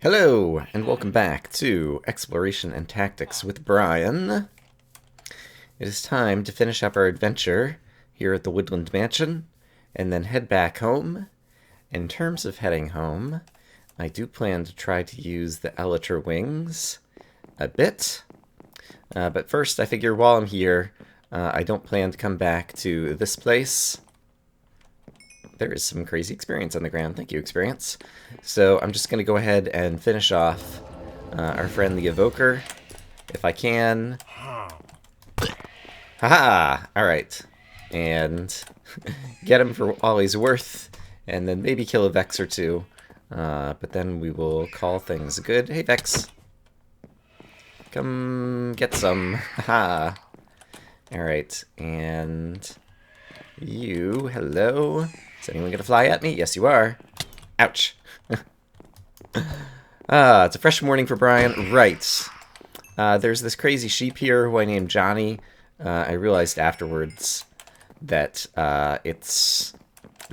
Hello, and welcome back to Exploration and Tactics with Brian. It is time to finish up our adventure here at the Woodland Mansion, and then head back home. In terms of heading home, I do plan to try to use the elytra wings a bit. But first, I figure while I'm here, I don't plan to come back to this place. There is some crazy experience on the ground. Thank you, experience. So I'm just going to go ahead and finish off our friend the Evoker, if I can. Haha! Alright. And get him for all he's worth, and then maybe kill a Vex or two. But then we will call things good. Hey, Vex. Come get some. Haha. Alright, and you, hello. Is anyone gonna fly at me? Yes, you are. Ouch. It's a fresh morning for Brian. Right. There's this crazy sheep here who I named Johnny. I realized afterwards that it's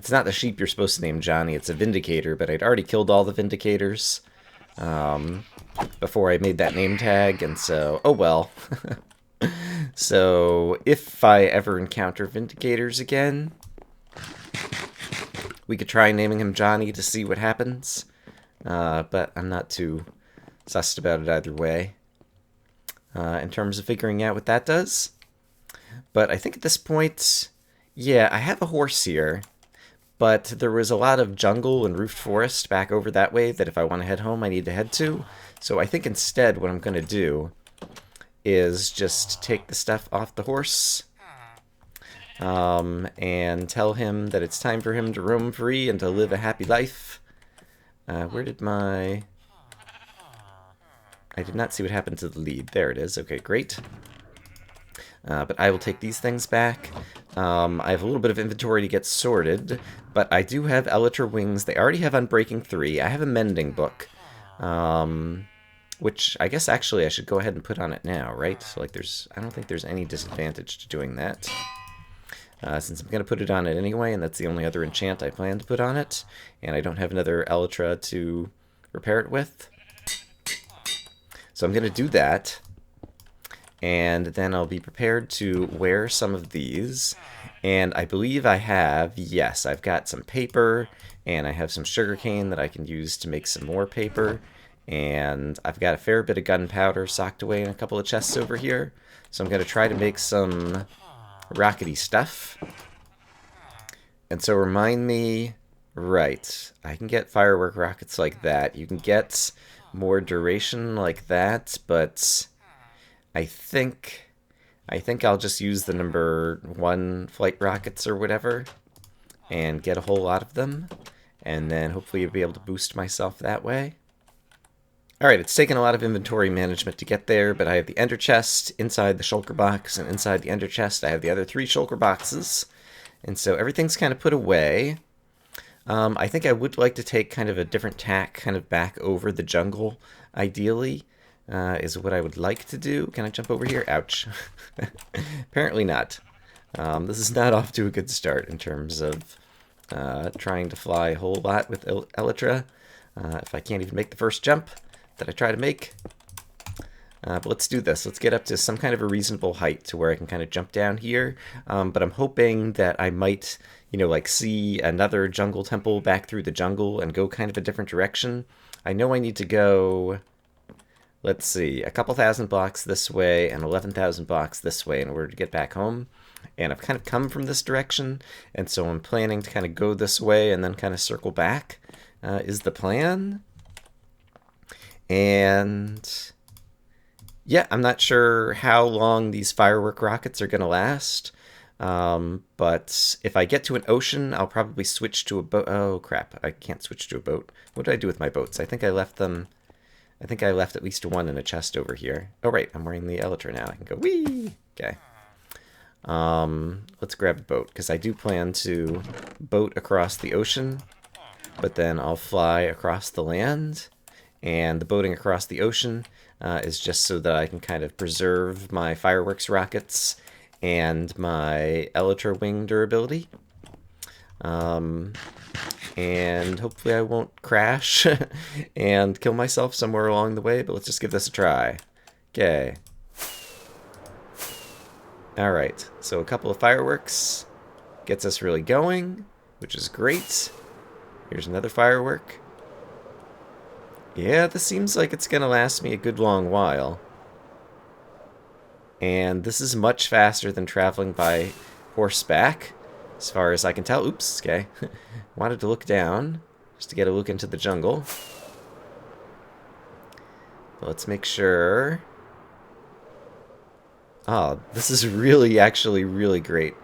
not the sheep you're supposed to name Johnny. It's a Vindicator, but I'd already killed all the Vindicators before I made that name tag, and so, oh well. So, if I ever encounter Vindicators again, we could try naming him Johnny to see what happens, but I'm not too sussed about it either way in terms of figuring out what that does. But I think at this point, yeah, I have a horse here, but there was a lot of jungle and roofed forest back over that way that if I want to head home, I need to head to. So I think instead what I'm going to do is just take the stuff off the horse and tell him that it's time for him to roam free and to live a happy life. Where did my... I did not see what happened to the lead. There it is. Okay, great. But I will take these things back. I have a little bit of inventory to get sorted, but I do have elytra wings. They already have Unbreaking 3. I have a mending book, which I guess actually I should go ahead and put on it now, right? So, like, I don't think there's any disadvantage to doing that. Since I'm going to put it on it anyway, and that's the only other enchant I plan to put on it, and I don't have another elytra to repair it with. So I'm going to do that, and then I'll be prepared to wear some of these. And I believe I have, yes, I've got some paper, and I have some sugarcane that I can use to make some more paper, and I've got a fair bit of gunpowder socked away in a couple of chests over here. So I'm going to try to make some rockety stuff. And so remind me, right, I can get firework rockets like that. You can get more duration like that, but I think I'll just use the number 1 flight rockets or whatever and get a whole lot of them, and then hopefully I'll be able to boost myself that way. Alright, it's taken a lot of inventory management to get there, but I have the ender chest inside the shulker box, and inside the ender chest I have the other 3 shulker boxes. And so everything's kind of put away. I think I would like to take kind of a different tack kind of back over the jungle, ideally, is what I would like to do. Can I jump over here? Ouch. Apparently not. This is not off to a good start in terms of trying to fly a whole lot with elytra. If I can't even make the first jump that I try to make. But let's do this. Let's get up to some kind of a reasonable height to where I can kind of jump down here. But I'm hoping that I might, you know, like see another jungle temple back through the jungle and go kind of a different direction. I know I need to go, let's see, a couple thousand blocks this way and 11,000 blocks this way in order to get back home. And I've kind of come from this direction, and so I'm planning to kind of go this way and then kind of circle back is the plan. And yeah, I'm not sure how long these firework rockets are going to last. But if I get to an ocean, I'll probably switch to a boat. Oh, crap. I can't switch to a boat. What did I do with my boats? I think I left them... I think I left at least 1 in a chest over here. Oh, right. I'm wearing the elytra now. I can go, whee! Okay. Let's grab a boat, because I do plan to boat across the ocean, but then I'll fly across the land. And the boating across the ocean is just so that I can kind of preserve my fireworks rockets and my elytra wing durability. And hopefully I won't crash and kill myself somewhere along the way, but let's just give this a try. Okay. Alright, so a couple of fireworks gets us really going, which is great. Here's another firework. Yeah, this seems like it's gonna last me a good long while. And this is much faster than traveling by horseback, as far as I can tell. Oops, okay. Wanted to look down, just to get a look into the jungle. But let's make sure. Oh, this is really, actually, really great.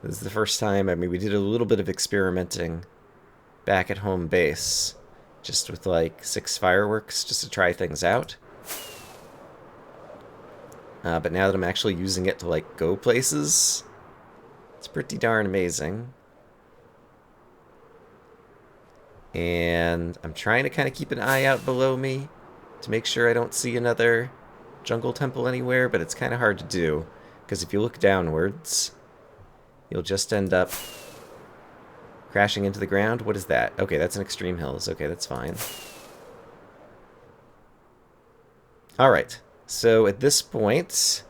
This is the first time, I mean, we did a little bit of experimenting back at home base, just with like 6 fireworks, just to try things out. But now that I'm actually using it to like go places, it's pretty darn amazing. And I'm trying to kind of keep an eye out below me to make sure I don't see another jungle temple anywhere, but it's kind of hard to do, because if you look downwards, you'll just end up crashing into the ground. What is that? Okay, that's an Extreme Hills. Okay, that's fine. Alright, so at this point,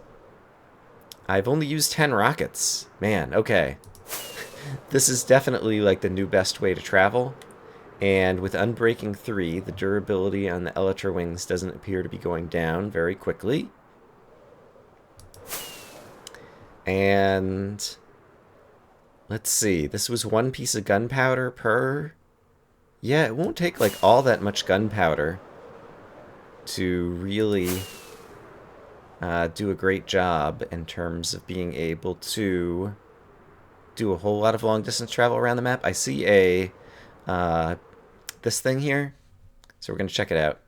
I've only used 10 rockets. Man, okay. This is definitely like the new best way to travel. And with Unbreaking 3, the durability on the elytra wings doesn't appear to be going down very quickly. And let's see, this was 1 piece of gunpowder per... Yeah, it won't take like all that much gunpowder to really do a great job in terms of being able to do a whole lot of long distance travel around the map. I see a this thing here, so we're going to check it out,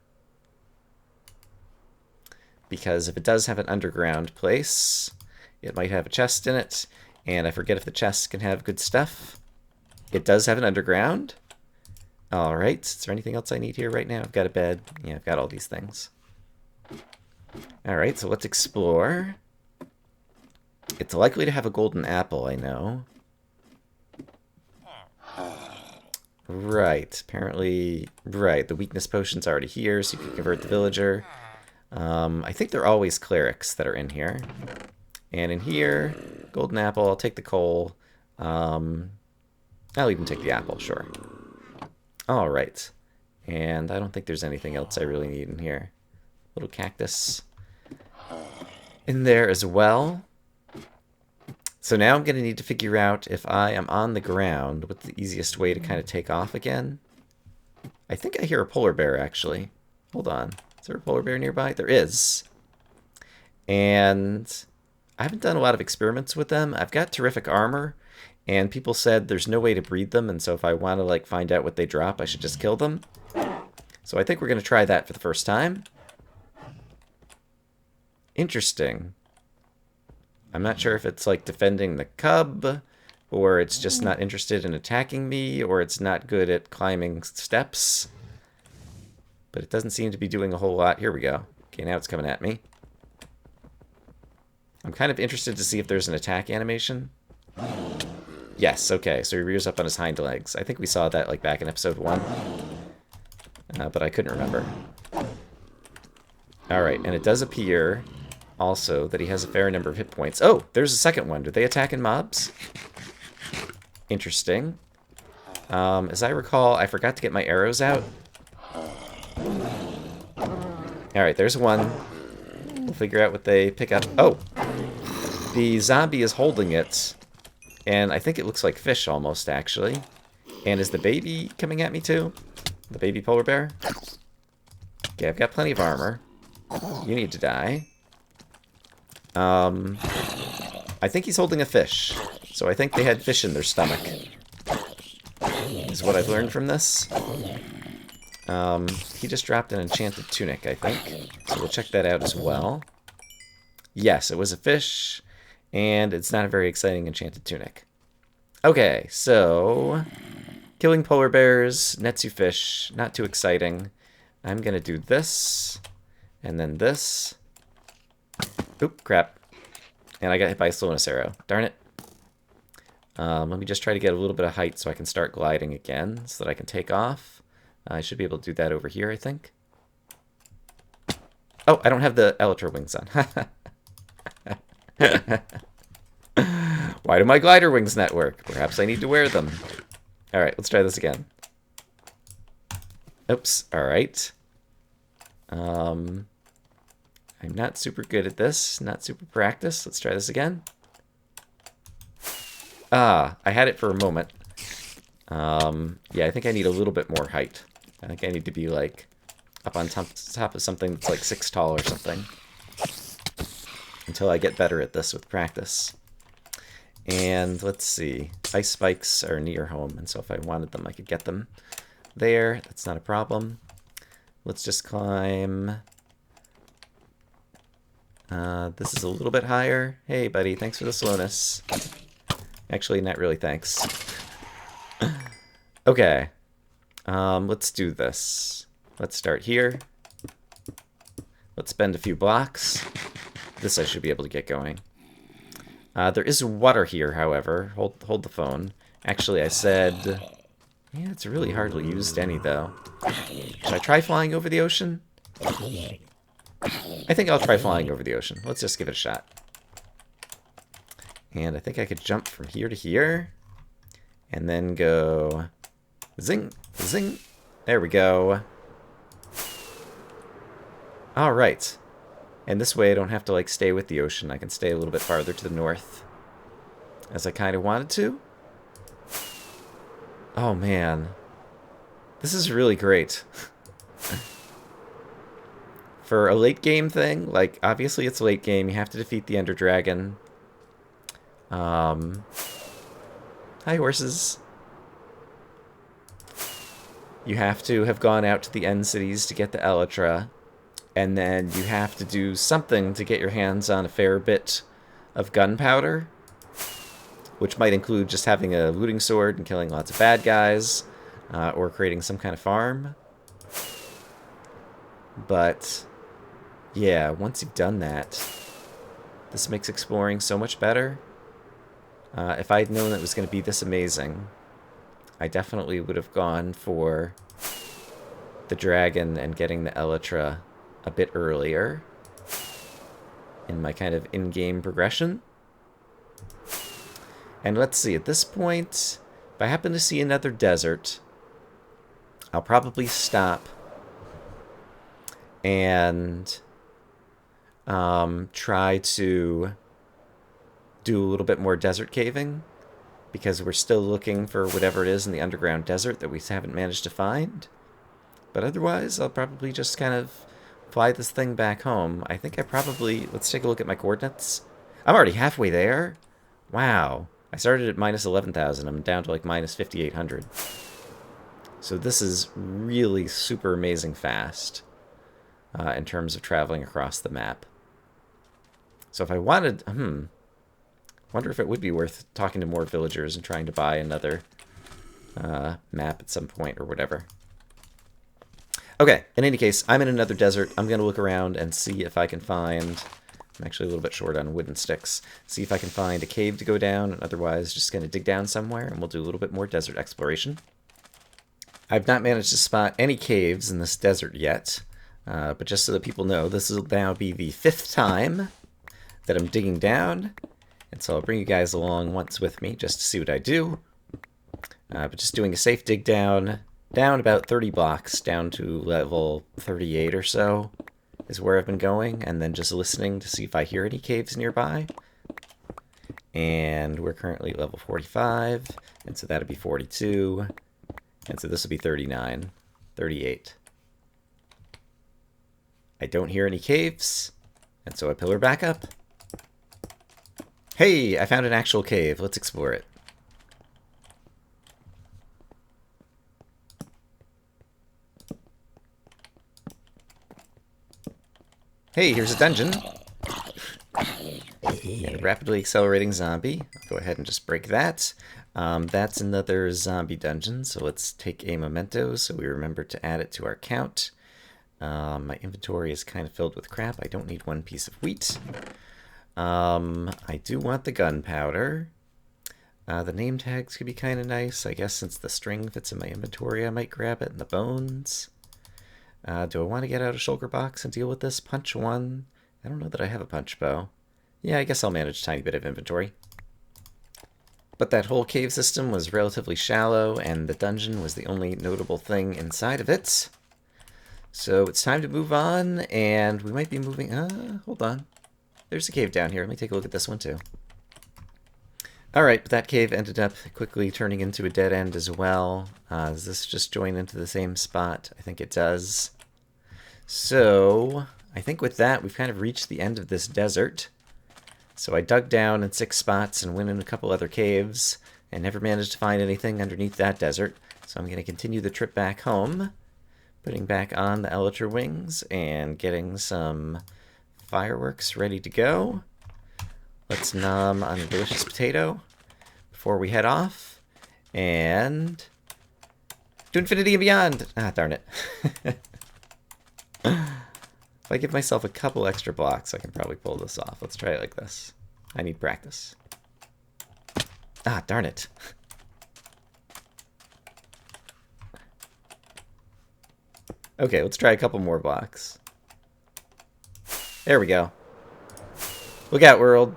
because if it does have an underground place, it might have a chest in it, and I forget if the chests can have good stuff. It does have an underground. Alright, is there anything else I need here right now? I've got a bed. Yeah, I've got all these things. Alright, so let's explore. It's likely to have a golden apple, I know. Right, apparently, right, the weakness potion's already here, so you can convert the villager. I think they're always clerics that are in here. And in here, golden apple, I'll take the coal. I'll even take the apple, sure. Alright, and I don't think there's anything else I really need in here. Little cactus in there as well. So now I'm going to need to figure out, if I am on the ground, what's the easiest way to kind of take off again. I think I hear a polar bear, actually. Hold on. Is there a polar bear nearby? There is. And I haven't done a lot of experiments with them. I've got terrific armor, and people said there's no way to breed them, and so if I want to like find out what they drop, I should just kill them. So I think we're going to try that for the first time. Interesting. I'm not sure if it's like defending the cub, or it's just not interested in attacking me, or it's not good at climbing steps. But it doesn't seem to be doing a whole lot. Here we go. Okay, now it's coming at me. I'm kind of interested to see if there's an attack animation. Yes, okay, so he rears up on his hind legs. I think we saw that like back in episode 1. But I couldn't remember. Alright, and it does appear also that he has a fair number of hit points. Oh, there's a second one. Do they attack in mobs? Interesting. As I recall, I forgot to get my arrows out. Alright, there's one. We'll figure out what they pick up. Oh! The zombie is holding it, and I think it looks like fish almost, actually. And is the baby coming at me too? The baby polar bear? Okay, I've got plenty of armor. You need to die. I think he's holding a fish. So I think they had fish in their stomach, is what I've learned from this. He just dropped an enchanted tunic, I think. So we'll check that out as well. Yes, it was a fish, and it's not a very exciting enchanted tunic. Okay, so killing polar bears, Netsu fish, not too exciting. I'm gonna do this, and then this. Oop, crap. And I got hit by a slowness arrow. Darn it. Let me just try to get a little bit of height so I can start gliding again, so that I can take off. I should be able to do that over here, I think. Oh, I don't have the elytra wings on. Why do my glider wings not work? Perhaps I need to wear them. Alright, let's try this again. Oops, alright. I'm not super good at this, not super practiced. Let's try this again. Ah, I had it for a moment. Yeah, I think I need a little bit more height. I think I need to be, like, up on top of something that's, like, 6 tall or something. Until I get better at this with practice. And, let's see. Ice spikes are near home, and so if I wanted them, I could get them there. That's not a problem. Let's just climb. This is a little bit higher. Hey, buddy, thanks for the slowness. Actually, not really thanks. Okay. Let's do this. Let's start here. Let's spend a few blocks. This I should be able to get going. There is water here, however. Hold the phone. Actually, I said... Yeah, it's really hardly used any, though. Should I try flying over the ocean? I think I'll try flying over the ocean. Let's just give it a shot. And I think I could jump from here to here. And then go... Zing! Zing! There we go. Alright. And this way I don't have to, like, stay with the ocean. I can stay a little bit farther to the north. As I kind of wanted to. Oh, man. This is really great. For a late game thing, like, obviously it's late game. You have to defeat the Ender Dragon. Hi, horses. You have to have gone out to the end cities to get the elytra. And then you have to do something to get your hands on a fair bit of gunpowder. Which might include just having a looting sword and killing lots of bad guys. Or creating some kind of farm. But, yeah, once you've done that, this makes exploring so much better. If I'd known it was going to be this amazing, I definitely would have gone for the dragon and getting the elytra a bit earlier in my kind of in-game progression. And let's see, at this point, if I happen to see another desert, I'll probably stop and try to do a little bit more desert caving, because we're still looking for whatever it is in the underground desert that we haven't managed to find. But otherwise, I'll probably just kind of fly this thing back home. I think I probably... Let's take a look at my coordinates. I'm already halfway there. Wow. I started at minus 11,000. I'm down to like minus 5,800. So this is really super amazing fast in terms of traveling across the map. So if I wanted... wonder if it would be worth talking to more villagers and trying to buy another map at some point or whatever. Okay, in any case, I'm in another desert. I'm going to look around and see if I can find... I'm actually a little bit short on wooden sticks. See if I can find a cave to go down, and otherwise just going to dig down somewhere, and we'll do a little bit more desert exploration. I've not managed to spot any caves in this desert yet, but just so that people know, this will now be the 5th time that I'm digging down. And so I'll bring you guys along once with me just to see what I do. But just doing a safe dig down about 30 blocks, down to level 38 or so is where I've been going. And then just listening to see if I hear any caves nearby. And we're currently at level 45. And so that'll be 42. And so this will be 39, 38. I don't hear any caves. And so I pillar back up. Hey, I found an actual cave. Let's explore it. Hey, here's a dungeon. And a rapidly accelerating zombie. I'll go ahead and just break that. That's another zombie dungeon, so let's take a memento so we remember to add it to our count. My inventory is kind of filled with crap. I don't need one piece of wheat. I do want the gunpowder. The name tags could be kind of nice. I guess since the string fits in my inventory, I might grab it. And the bones. Do I want to get out a shulker box and deal with this? Punch 1. I don't know that I have a punch bow. Yeah, I guess I'll manage a tiny bit of inventory. But that whole cave system was relatively shallow, and the dungeon was the only notable thing inside of it. So it's time to move on, and we might be moving... hold on. There's a cave down here. Let me take a look at this one, too. Alright, but that cave ended up quickly turning into a dead end as well. Does this just join into the same spot? I think it does. So, I think with that, we've kind of reached the end of this desert. So I dug down in 6 spots and went in a couple other caves, and never managed to find anything underneath that desert. So I'm going to continue the trip back home, putting back on the elytra wings, and getting some fireworks ready to go. Let's nom on a delicious potato before we head off, and to infinity and beyond! Ah, darn it. If I give myself a couple extra blocks, I can probably pull this off. Let's try it like this. I need practice. Ah, darn it. Okay, let's try a couple more blocks. There we go. Look out, world.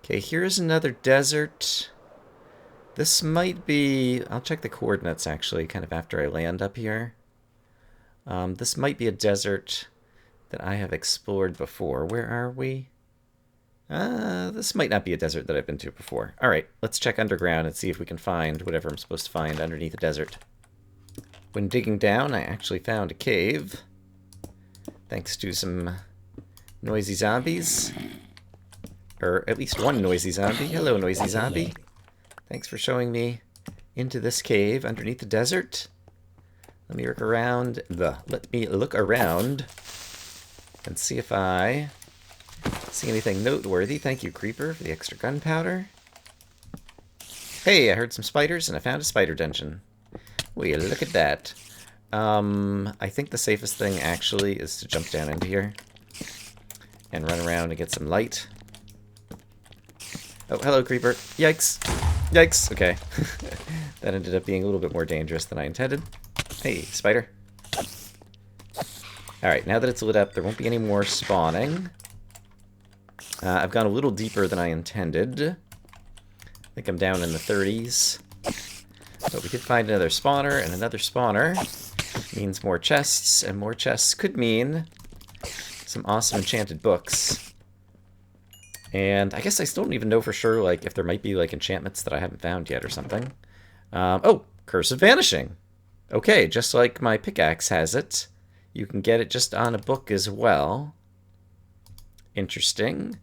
Okay, here's another desert. This might be... I'll check the coordinates, actually, kind of after I land up here. This might be a desert that I have explored before. Where are we? This might not be a desert that I've been to before. Alright, let's check underground and see if we can find whatever I'm supposed to find underneath the desert. When digging down, I actually found a cave. Thanks to some noisy zombies. Or at least one noisy zombie. Hello, noisy zombie. Thanks for showing me into this cave underneath the desert. Let me look around. Let me look around and see if I see anything noteworthy. Thank you, Creeper, for the extra gunpowder. Hey, I heard some spiders and I found a spider dungeon. Will you look at that? I think the safest thing actually is to jump down into here and run around and get some light. Oh, hello, Creeper. Yikes. Yikes. Okay. That ended up being a little bit more dangerous than I intended. Hey, spider. Alright, now that it's lit up, there won't be any more spawning. I've gone a little deeper than I intended. I think I'm down in the 30s. But we did find another spawner, and another spawner means more chests, and more chests could mean some awesome enchanted books. And I guess I still don't even know for sure, like, if there might be, like, enchantments that I haven't found yet or something. Oh, Curse of Vanishing. Okay, just like my pickaxe has it, you can get it just on a book as well. Interesting.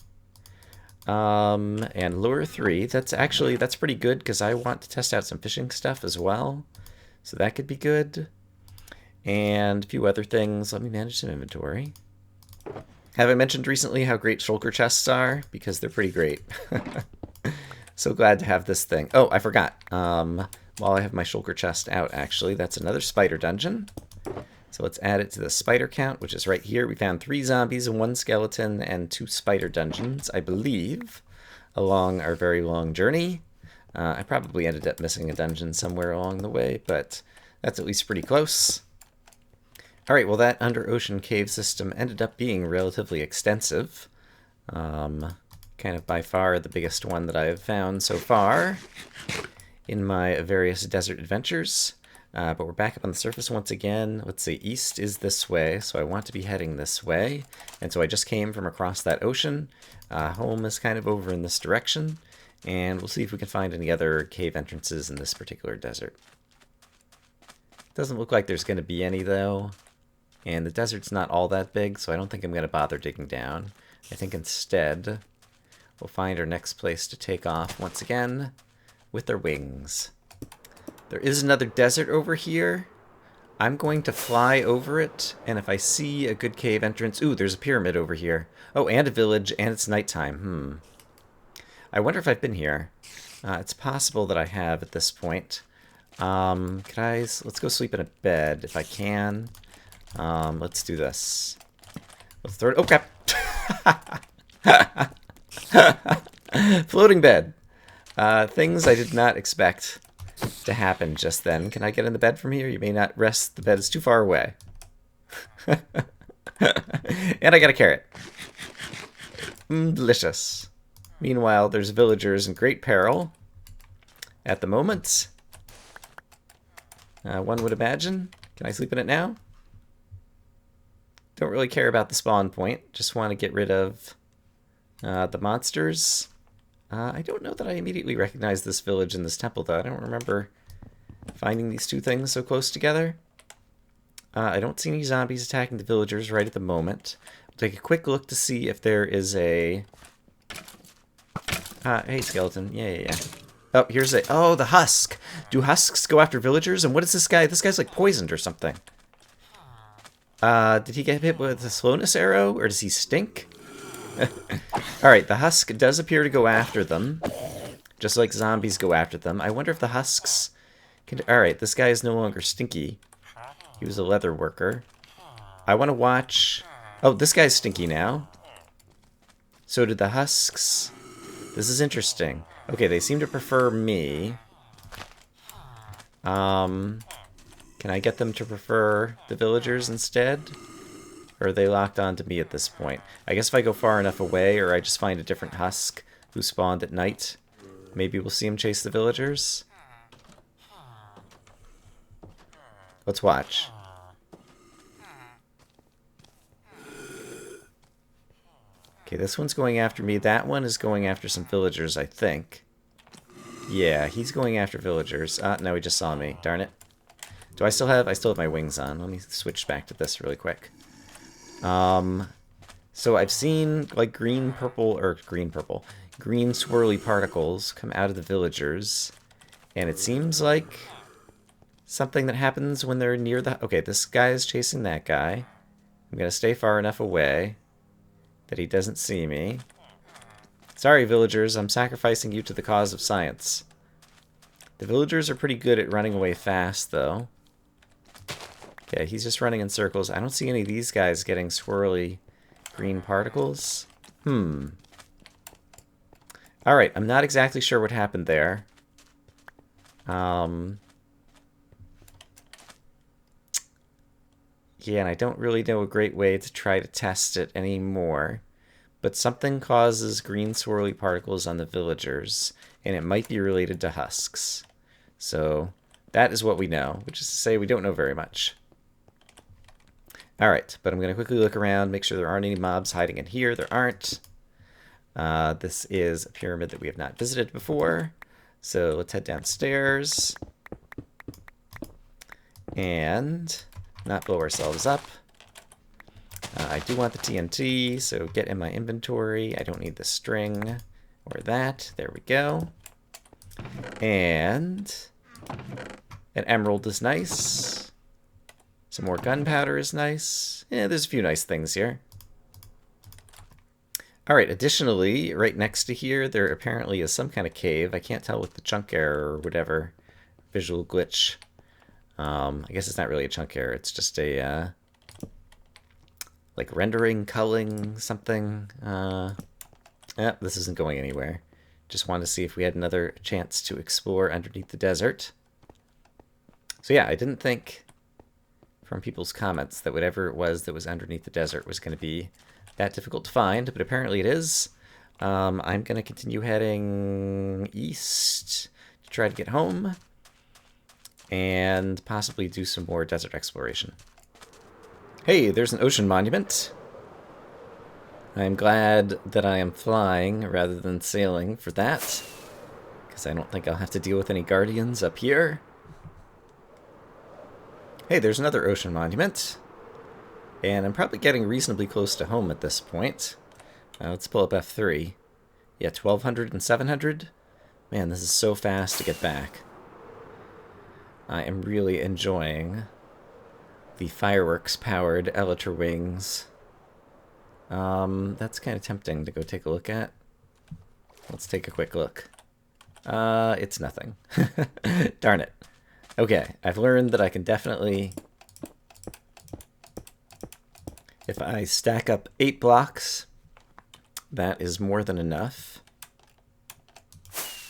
And Lure 3, that's pretty good because I want to test out some fishing stuff as well. So that could be good. And a few other things. Let me manage some inventory. Have I mentioned recently how great shulker chests are? Because they're pretty great. So glad to have this thing. Oh, I forgot. While I have my shulker chest out, actually, that's another spider dungeon. So let's add it to the spider count, which is right here. We found 3 zombies and 1 skeleton and 2 spider dungeons, I believe, along our very long journey. I probably ended up missing a dungeon somewhere along the way, but that's at least pretty close. Alright, well that under ocean cave system ended up being relatively extensive. Kind of by far the biggest one that I have found so far in my various desert adventures. But we're back up on the surface once again. Let's see, east is this way, so I want to be heading this way. And so I just came from across that ocean. Home is kind of over in this direction. And we'll see if we can find any other cave entrances in this particular desert. Doesn't look like there's going to be any, though. And the desert's not all that big, so I don't think I'm going to bother digging down. I think instead we'll find our next place to take off once again with our wings. There is another desert over here. I'm going to fly over it, and if I see a good cave entrance... Ooh, there's a pyramid over here. Oh, and a village, and it's nighttime. I wonder if I've been here. It's possible that I have at this point. Let's go sleep in a bed if I can. Let's do this. Let's throw it... Oh, crap! Floating bed. Things I did not expect to happen just then. Can I get in the bed from here? You may not rest. The bed is too far away. And I got a carrot. Delicious. Meanwhile, there's villagers in great peril at the moment. One would imagine. Can I sleep in it now? Don't really care about the spawn point. Just want to get rid of the monsters. I don't know that I immediately recognize this village and this temple, though. I don't remember finding these two things so close together. I don't see any zombies attacking the villagers right at the moment. I'll take a quick look to see if there is a... hey, skeleton. Yeah. Oh, here's a... Oh, the husk. Do husks go after villagers? And what is this guy? This guy's like poisoned or something. Did he get hit with a slowness arrow? Or does he stink? Alright, the husk does appear to go after them. Just like zombies go after them. I wonder if the husks can... Alright, this guy is no longer stinky. He was a leather worker. I want to watch... Oh, this guy's stinky now. So did the husks. This is interesting. Okay, they seem to prefer me. Can I get them to prefer the villagers instead? Or are they locked onto me at this point? I guess if I go far enough away, or I just find a different husk who spawned at night, maybe we'll see him chase the villagers? Let's watch. Okay, this one's going after me. That one is going after some villagers, I think. Yeah, he's going after villagers. No, he just saw me. Darn it. Do I still have... I still have my wings on. Let me switch back to this really quick. So I've seen, like, green swirly particles come out of the villagers. And it seems like something that happens when they're near the... Okay, this guy is chasing that guy. I'm going to stay far enough away that he doesn't see me. Sorry, villagers, I'm sacrificing you to the cause of science. The villagers are pretty good at running away fast, though. Okay, he's just running in circles. I don't see any of these guys getting swirly green particles. Alright, I'm not exactly sure what happened there. Yeah, and I don't really know a great way to try to test it anymore. But something causes green swirly particles on the villagers, and it might be related to husks. So that is what we know, which is to say we don't know very much. Alright, but I'm going to quickly look around, make sure there aren't any mobs hiding in here. There aren't. This is a pyramid that we have not visited before. So let's head downstairs. And not blow ourselves up. I do want the TNT, so get in my inventory. I don't need the string or that. There we go. And an emerald is nice. Some more gunpowder is nice. Yeah, there's a few nice things here. Alright, additionally, right next to here, there apparently is some kind of cave. I can't tell with the chunk error or whatever visual glitch. I guess it's not really a chunk error. It's just a, like rendering, culling, something. Yeah, this isn't going anywhere. Just wanted to see if we had another chance to explore underneath the desert. So yeah, I didn't think from people's comments that whatever it was that was underneath the desert was going to be that difficult to find, but apparently it is. I'm going to continue heading east to try to get home and possibly do some more desert exploration. Hey, there's an ocean monument. I'm glad that I am flying rather than sailing for that, because I don't think I'll have to deal with any guardians up here. Hey, there's another ocean monument. And I'm probably getting reasonably close to home at this point. Let's pull up F3. Yeah, 1200 and 700. Man, this is so fast to get back. I am really enjoying the fireworks-powered elytra wings. That's kind of tempting to go take a look at. Let's take a quick look. It's nothing. Darn it. Okay, I've learned that I can definitely... If I stack up 8 blocks, that is more than enough.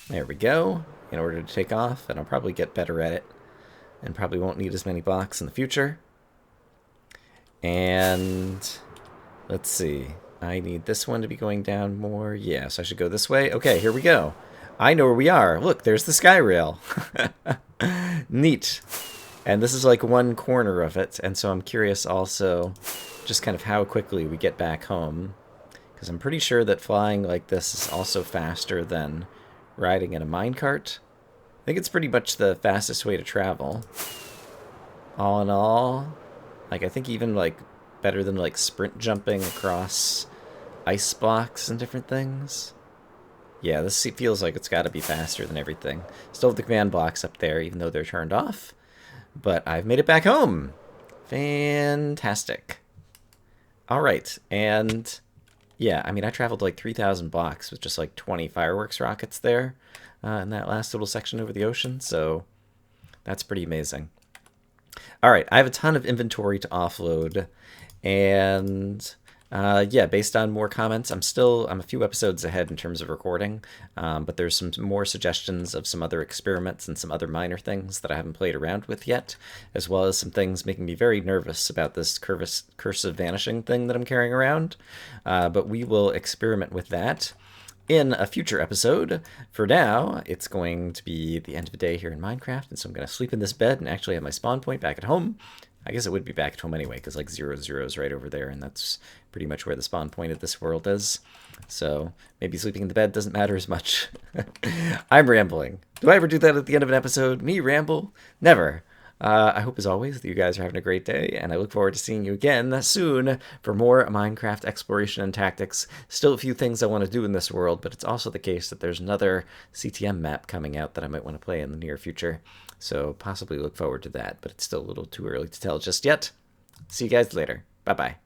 There we go. In order to take off, and I'll probably get better at it. And probably won't need as many blocks in the future. And let's see. I need this one to be going down more. Yeah, so I should go this way. Okay, here we go. I know where we are. Look, there's the sky rail. Neat. And this is like one corner of it. And so I'm curious also just kind of how quickly we get back home. Because I'm pretty sure that flying like this is also faster than riding in a minecart. I think it's pretty much the fastest way to travel. All in all, like I think even like better than like sprint jumping across ice blocks and different things. Yeah, this feels like it's got to be faster than everything. Still have the command blocks up there, even though they're turned off. But I've made it back home. Fantastic. All right, and yeah, I mean, I traveled like 3,000 blocks with just like 20 fireworks rockets there in that last little section over the ocean, so that's pretty amazing. All right, I have a ton of inventory to offload, and yeah, based on more comments, I'm a few episodes ahead in terms of recording, but there's some more suggestions of some other experiments and some other minor things that I haven't played around with yet, as well as some things making me very nervous about this cursive vanishing thing that I'm carrying around, but we will experiment with that in a future episode. For now, it's going to be the end of the day here in Minecraft, and so I'm going to sleep in this bed and actually have my spawn point back at home. I guess it would be back at home anyway, because like 0, 0 is right over there, and that's pretty much where the spawn point of this world is. So maybe sleeping in the bed doesn't matter as much. I'm rambling. Do I ever do that at the end of an episode? Me ramble? Never. I hope, as always, that you guys are having a great day, and I look forward to seeing you again soon for more Minecraft exploration and tactics. Still a few things I want to do in this world, but it's also the case that there's another CTM map coming out that I might want to play in the near future. So possibly look forward to that, but it's still a little too early to tell just yet. See you guys later. Bye-bye.